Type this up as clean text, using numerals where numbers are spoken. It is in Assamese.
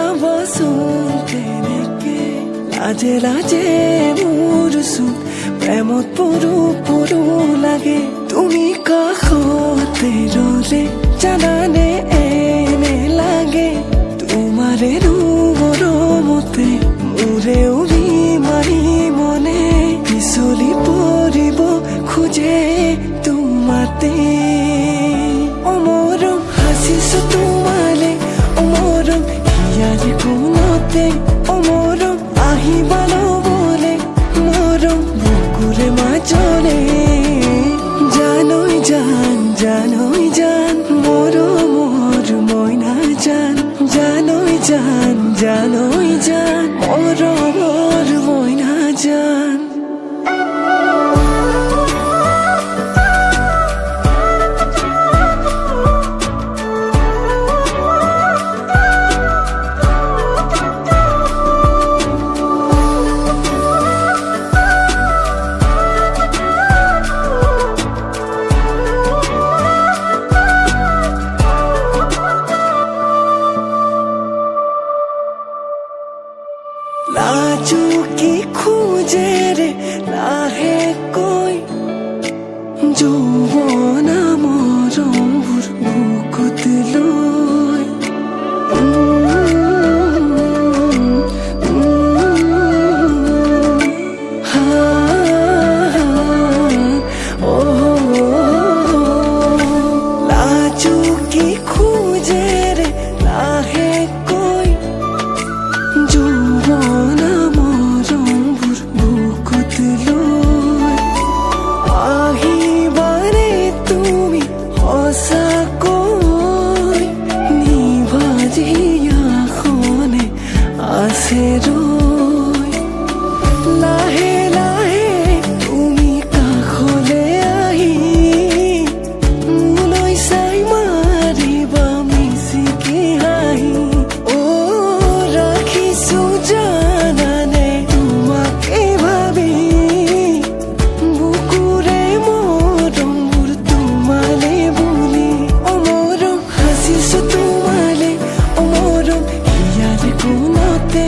যাবাচোন তেনেকে লাজে লাজে মোৰচোন প্ৰেমত পৰো পৰো লাগে তুমি কাষতে ৰলে জানানে এনে লাগে তোমাৰে মৰমতে মোৰে উৰি মাৰি মনে পিছলি পৰিব খোজে তোমাতে অমৰম হাসিছো তোমালে অমৰম হিয়াৰে কোনতে অমৰম আহিবা লবলে মৰম বুকুৰে মাজলে জানৈ জান জানৈ জান মৰমৰ মইনা জান জানৈ জান জানৈ জান মৰমৰ মইনা জান লাজু কি খোঁজে ৰে লাহে কৈ যৌৱনা মৰমবোৰ বুকুত লৈ লাজু কি খোঁজে ৰে লাহে কৈ যৌৱনা মৰমবোৰ বুকুত লৈ আহিবাৰে তুমি সঁচাকৈ নিভাজিয়াখনে আছে ৰৈ লাহে লাহে তুমি কাষলে আহি মোলৈ চাই মাৰিবা মিচিকি হাঁহি ৰাখিছো জানানে তোমাকে ভাবি বুকুৰে মৰমবোৰ তোমালে বুলি অমৰম হাসিছো তোমালে অমৰম হিয়াৰে কোনতে